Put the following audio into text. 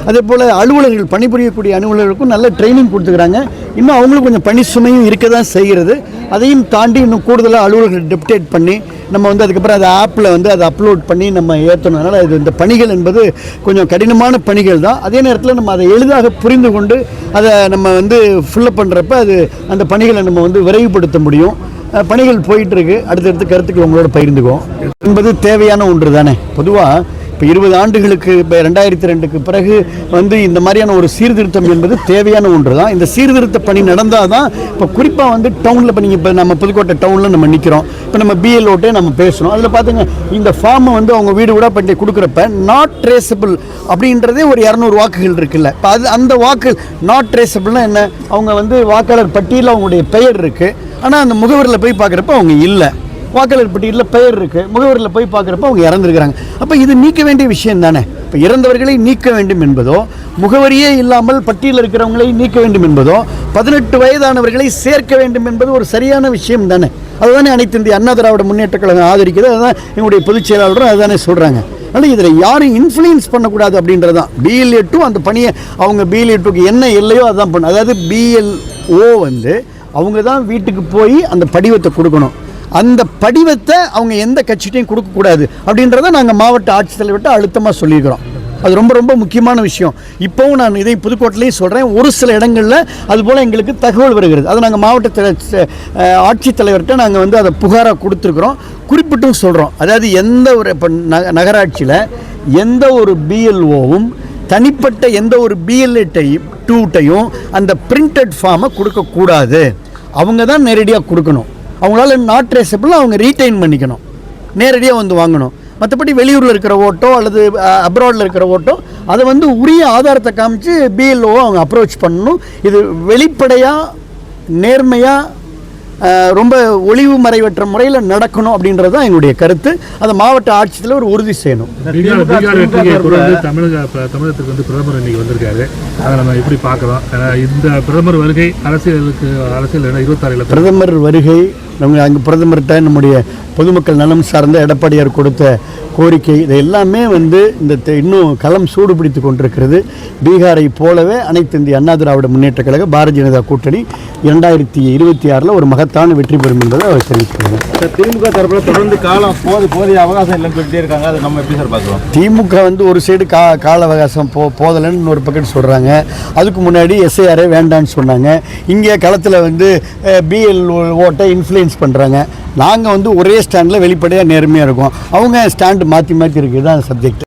அதே போல் அலுவலர்கள் பணிபுரியக்கூடிய அலுவலர்களுக்கும் நல்ல ட்ரைனிங் கொடுத்துக்கிறாங்க. இன்னும் அவங்களுக்கு கொஞ்சம் பணி சுமையும் இருக்க தான் செய்கிறது. அதையும் தாண்டி இன்னும் கூடுதலாக அலுவலர்கள் டெப்டேட் பண்ணி நம்ம வந்து அதுக்கப்புறம் அதை ஆப்பில் வந்து அதை அப்லோட் பண்ணி நம்ம ஏற்றணும். அதனால் இது இந்த பணிகள் என்பது கொஞ்சம் கடினமான பணிகள் தான். அதே நேரத்தில் நம்ம அதை எளிதாக புரிந்து கொண்டு அதை நம்ம வந்து ஃபில்லப் பண்ணுறப்ப அது அந்த பணிகளை நம்ம வந்து விரைவுபடுத்த முடியும். பணிகள் போயிட்டுருக்கு. அடுத்தடுத்து கருத்துக்கள் உங்களோட பகிர்ந்துக்குவோம் என்பது தேவையான ஒன்று தானே. பொதுவாக இப்போ 20 ஆண்டுகளுக்கு இப்போ 2002க்கு பிறகு வந்து இந்த மாதிரியான ஒரு சீர்திருத்தம் என்பது தேவையான ஒன்று தான். இந்த சீர்திருத்த பணி நடந்தால் தான் இப்போ குறிப்பாக வந்து டவுனில் இப்போ நீங்கள் இப்போ நம்ம புதுக்கோட்டை டவுனில் நம்ம நிற்கிறோம். இப்போ நம்ம பிஎல்ஓட்டே நம்ம பேசுகிறோம். அதில் பார்த்துங்க இந்த ஃபார்மை வந்து அவங்க வீடு வீடாக பண்ணி கொடுக்குறப்ப நாட் ட்ரேசபிள் அப்படின்றதே ஒரு 200 வாக்குகள் இருக்குல்ல. இப்போ அது அந்த வாக்குகள் நாட் ட்ரேசபிள்னால் என்ன? அவங்க வந்து வாக்காளர் பட்டியலில் அவங்களுடைய பெயர் இருக்குது, ஆனால் அந்த முகவரியில் போய் பார்க்குறப்ப அவங்க இல்லை. வாக்காளர் பட்டியலில் பெயர் இருக்குது, முகவரியில் போய் பார்க்குறப்ப அவங்க இறந்துருக்கிறாங்க. அப்போ இது நீக்க வேண்டிய விஷயம் தானே. இப்போ இறந்தவர்களை நீக்க வேண்டும் என்பதோ, முகவரியே இல்லாமல் பட்டியலில் இருக்கிறவங்களை நீக்க வேண்டும் என்பதோ, 18 வயதானவர்களை சேர்க்க வேண்டும் என்பது ஒரு சரியான விஷயம் தானே. அதுதானே அனைத்து இந்திய அண்ணா திராவிட முன்னேற்ற கழகம் ஆதரிக்கிறது. அதுதான் எங்களுடைய பொதுச் செயலாளரும் அதுதானே சொல்கிறாங்க. அதனால் இதில் யாரும் இன்ஃப்ளூயன்ஸ் பண்ணக்கூடாது அப்படின்றது தான். BLA 2 அந்த பணியை அவங்க BLA 2க்கு என்ன இல்லையோ அதுதான் பண்ணணும். அதாவது BLO வந்து அவங்க தான் வீட்டுக்கு போய் அந்த படிவத்தை கொடுக்கணும். அந்த படிவத்தை அவங்க எந்த கட்சிட்டையும் கொடுக்கக்கூடாது அப்படின்றத நாங்கள் மாவட்ட ஆட்சித்தலைவர்கிட்ட அழுத்தமாக சொல்லியிருக்கிறோம். அது ரொம்ப ரொம்ப முக்கியமான விஷயம். இப்போவும் நான் இதை புதுக்கோட்டையிலையும் சொல்கிறேன். ஒரு சில இடங்களில் அதுபோல் எங்களுக்கு தகவல் வருகிறது. அது நாங்கள் மாவட்ட ஆட்சித்தலைவர்கிட்ட நாங்கள் வந்து அதை புகாராக கொடுத்துருக்குறோம். குறிப்பிட்டும் சொல்கிறோம். அதாவது எந்த ஒரு இப்போ நகராட்சியில் எந்த ஒரு BLOவும் தனிப்பட்ட எந்த ஒரு BLA 2ட்டையும் அந்த பிரிண்டட் ஃபார்மை கொடுக்கக்கூடாது. அவங்க தான் நேரடியாக கொடுக்கணும். அவங்களால நாட் ட்ரேசபிள் அவங்க ரீட்டைன் பண்ணிக்கணும், நேரடியாக வந்து வாங்கணும். மற்றபடி வெளியூரில் இருக்கிற ஓட்டோ அல்லது அப்ராடில் இருக்கிற ஓட்டோ அதை வந்து உரிய ஆதாரத்தை காமிச்சு BLO அவங்க அப்ரோச் பண்ணணும். இது வெளிப்படையாக நேர்மையாக ரொம்ப ஒளிவு மறைவற்ற முறையில் நடக்கணும் அப்படின்றது தான் எங்களுடைய கருத்து. அதை மாவட்ட ஆட்சித்தலைவர் உறுதி செய்யணும். தமிழகத்துக்கு வந்து பிரதமர் இன்னைக்கு வந்திருக்காரு. அதை நம்ம எப்படி பார்க்கலாம்? இந்த பிரதமர் வருகை அரசியல் 26 பிரதமர் வருகை நம்ம அங்கே பிரதமர்கிட்ட நம்முடைய பொதுமக்கள் நலம் சார்ந்த எடப்பாடியார் கொடுத்த கோரிக்கை இது எல்லாமே வந்து இந்த இன்னும் களம் சூடுபிடித்து கொண்டிருக்கிறது. பீகாரை போலவே அனைத்து இந்திய அண்ணா திராவிட முன்னேற்ற கழக பாரதிய ஜனதா கூட்டணி 2026 ஒரு மகத்தான வெற்றி பெறும் என்பதை அவர் தெரிவித்துள்ளார். திமுக தரப்பில் தொடர்ந்து காலம் போதிய அவகாசம் இல்லைன்னு சொல்லிட்டே இருக்காங்க. அதை நம்ம எப்படி சார் பார்க்கலாம்? திமுக வந்து ஒரு சைடு கால அவகாசம் போதலைன்னு இன்னொரு பக்கெட் சொல்கிறாங்க. அதுக்கு முன்னாடி SIR வேண்டான்னு சொன்னாங்க. இங்கே களத்தில் வந்து BLOட்டை இன்ஃப்ளூயன்ஸ் பண்ணுறாங்க. நாங்கள் வந்து ஒரே ஸ்டாண்டில் வெளிப்படையாக நேர்மையாக இருக்கோம். அவங்க ஸ்டாண்டு மாற்றி இருக்குது தான் சப்ஜெக்ட்.